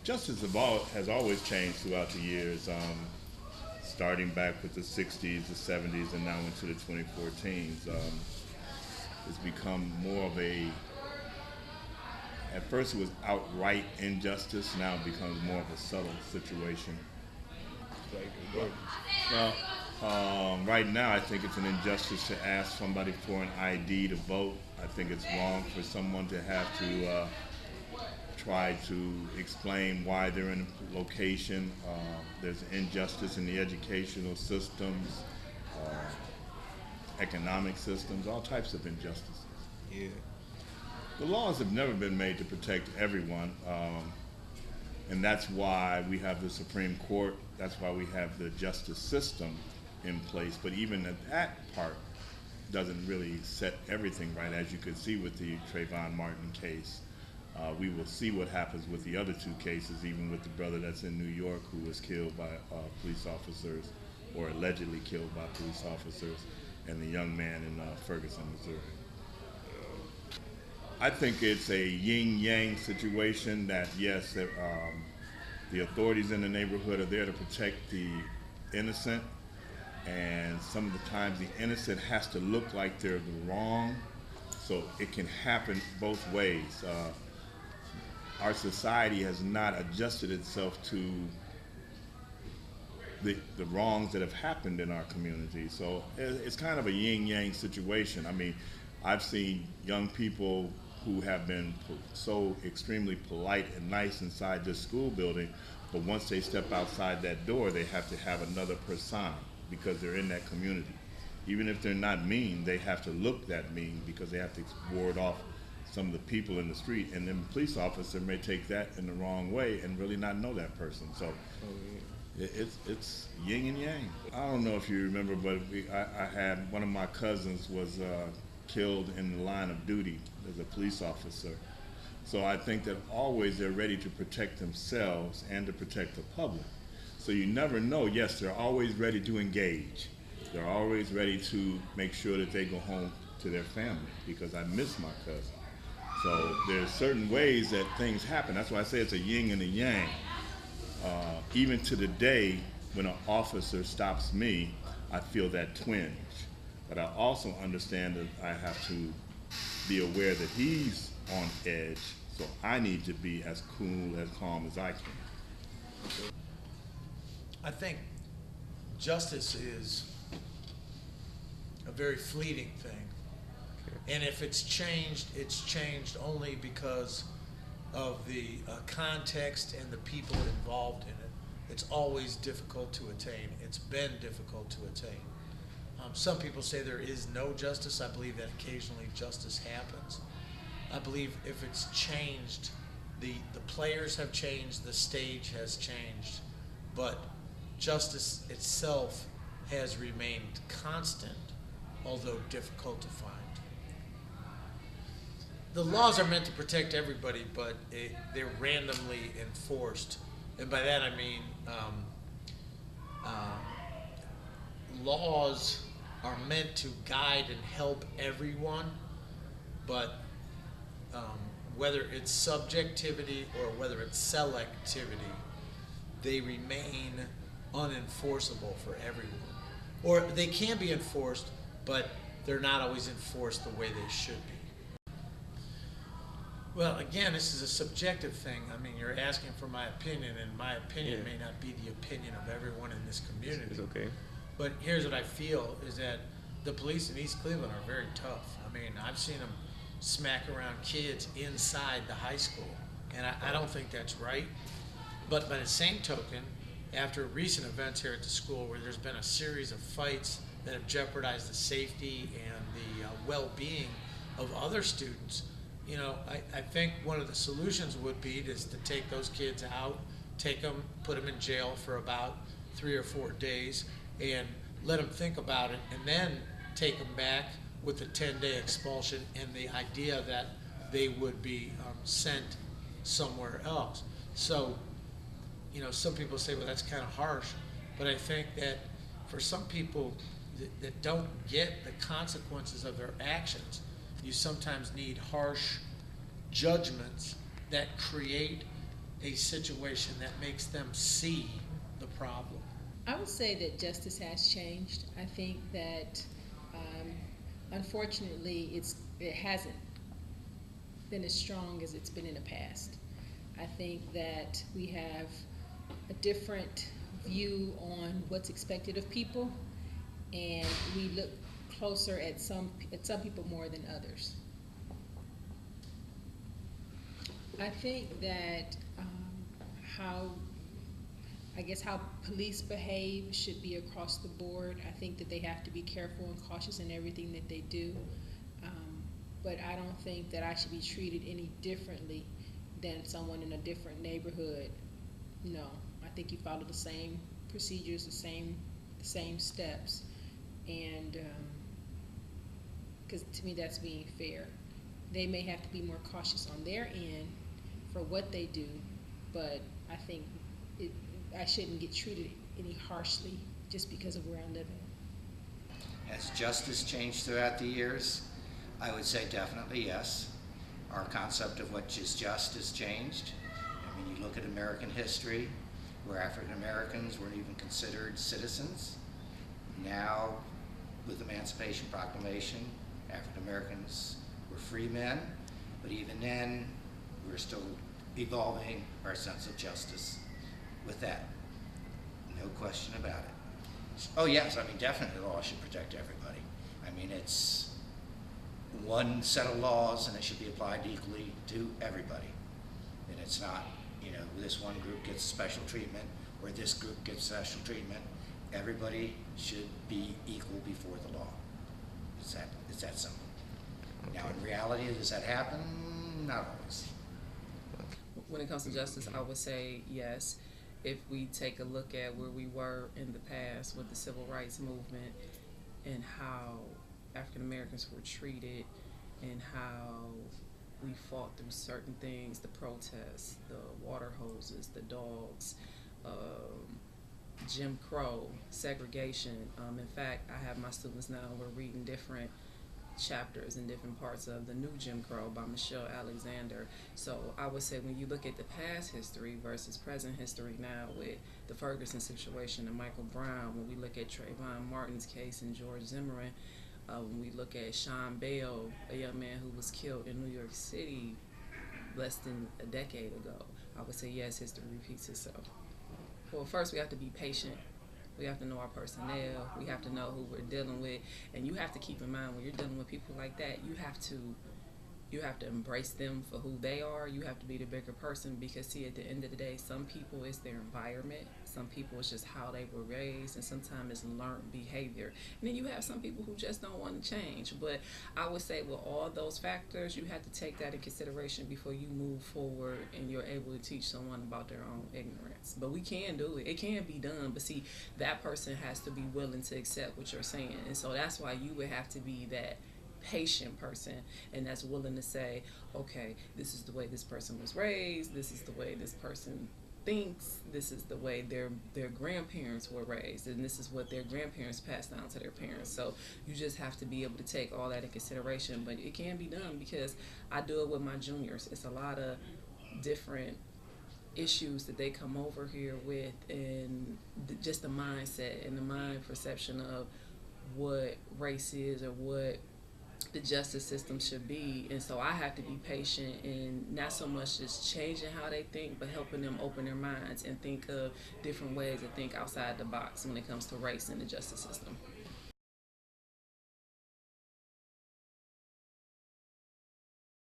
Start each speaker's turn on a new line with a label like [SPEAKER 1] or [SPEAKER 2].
[SPEAKER 1] Justice has always changed throughout the years, starting back with the 60s, the 70s, and now into the 2014s. It's become more of at first it was outright injustice, now it becomes more of a subtle situation. Well, right now I think it's an injustice to ask somebody for an ID to vote. I think it's wrong for someone to have to try to explain why they're in a location. There's injustice in the educational systems, economic systems, all types of injustices.
[SPEAKER 2] Yeah.
[SPEAKER 1] The laws have never been made to protect everyone, and that's why we have the Supreme Court, that's why we have the justice system in place. But even that part doesn't really set everything right, as you could see with the Trayvon Martin case. We will see what happens with the other two cases, even with the brother that's in New York who was killed by police officers, or allegedly killed by police officers, and the young man in Ferguson, Missouri. I think it's a yin-yang situation that, yes, the authorities in the neighborhood are there to protect the innocent, and some of the times the innocent has to look like they're the wrong, so it can happen both ways. Our society has not adjusted itself to the wrongs that have happened in our community. So it's kind of a yin-yang situation. I mean, I've seen young people who have been so extremely polite and nice inside this school building, but once they step outside that door, they have to have another persona because they're in that community. Even if they're not mean, they have to look that mean because they have to ward off some of the people in the street, and then the police officer may take that in the wrong way and really not know that person. So it's yin and yang. I don't know if you remember, but I had one of my cousins was killed in the line of duty as a police officer. So I think that always they're ready to protect themselves and to protect the public. So you never know. Yes, they're always ready to engage. They're always ready to make sure that they go home to their family, because I miss my cousin. So there's certain ways that things happen. That's why I say it's a yin and a yang. Even to the day when an officer stops me, I feel that twinge. But I also understand that I have to be aware that he's on edge, so I need to be as cool, as calm as I can.
[SPEAKER 3] I think justice is a very fleeting thing. And if it's changed only because of the context and the people involved in it. It's always difficult to attain. It's been difficult to attain. Some people say there is no justice. I believe that occasionally justice happens. I believe if it's changed, the players have changed, the stage has changed, but justice itself has remained constant, although difficult to find. The laws are meant to protect everybody, but they're randomly enforced. And by that I mean laws are meant to guide and help everyone, but whether it's subjectivity or whether it's selectivity, they remain unenforceable for everyone. Or they can be enforced, but they're not always enforced the way they should be. Well, again, this is a subjective thing. I mean, you're asking for my opinion, and my opinion may not be the opinion of everyone in this community.
[SPEAKER 2] It's okay.
[SPEAKER 3] But here's what I feel is that the police in East Cleveland are very tough. I mean, I've seen them smack around kids inside the high school, and I don't think that's right. But by the same token, after recent events here at the school where there's been a series of fights that have jeopardized the safety and the well-being of other students, you know, I think one of the solutions would be is to take those kids out, take them, put them in jail for about 3 or 4 days, and let them think about it, and then take them back with a 10-day expulsion and the idea that they would be sent somewhere else. So, you know, some people say, well, that's kind of harsh, but I think that for some people that don't get the consequences of their actions, you sometimes need harsh judgments that create a situation that makes them see the problem?
[SPEAKER 2] I would say that justice has changed. I think that unfortunately it hasn't been as strong as it's been in the past. I think that we have a different view on what's expected of people, and we look closer at some people more than others. I think that how how police behave should be across the board. I think that they have to be careful and cautious in everything that they do. But I don't think that I should be treated any differently than someone in a different neighborhood. No, I think you follow the same procedures, the same steps, and because to me that's being fair. They may have to be more cautious on their end for what they do, but I think I shouldn't get treated any harshly just because of where I live in.
[SPEAKER 4] Has justice changed throughout the years? I would say definitely yes. Our concept of what is just has changed. I mean, you look at American history, where African Americans weren't even considered citizens. Now, with the Emancipation Proclamation, African Americans were free men, but even then, we're still evolving our sense of justice with that. No question about it. Oh yes, I mean, definitely the law should protect everybody. I mean, it's one set of laws and it should be applied equally to everybody. And it's not, this one group gets special treatment or this group gets special treatment. Everybody should be equal before the law. It's that simple. Okay. Now in reality, does that happen? Not always.
[SPEAKER 5] When it comes to justice, I would say yes. If we take a look at where we were in the past with the civil rights movement and how African Americans were treated and how we fought through certain things, the protests, the water hoses, the dogs, Jim Crow, segregation. In fact, I have my students now, we're reading different chapters in different parts of the new Jim Crow by Michelle Alexander. So I would say when you look at the past history versus present history now with the Ferguson situation and Michael Brown, when we look at Trayvon Martin's case and George Zimmerman, when we look at Sean Bell, a young man who was killed in New York City less than a decade ago, I would say yes, history repeats itself. Well, first we have to be patient. We have to know our personnel. We have to know who we're dealing with. And you have to keep in mind when you're dealing with people like that, you have to embrace them for who they are. You have to be the bigger person because, see, at the end of the day, some people it's their environment. Some people it's just how they were raised, and sometimes it's learned behavior. And then you have some people who just don't want to change. But I would say with all those factors, you have to take that in consideration before you move forward and you're able to teach someone about their own ignorance. But we can do it. It can be done. But see, that person has to be willing to accept what you're saying. And so that's why you would have to be that patient person, and that's willing to say, okay, this is the way this person was raised, this is the way this person thinks, this is the way their grandparents were raised, and this is what their grandparents passed down to their parents. So you just have to be able to take all that in consideration. But it can be done because I do it with my juniors. It's a lot of different issues that they come over here with, and just the mindset and the mind perception of what race is or what the justice system should be. And so I have to be patient and not so much just changing how they think, but helping them open their minds and think of different ways to think outside the box when it comes to race in the justice system.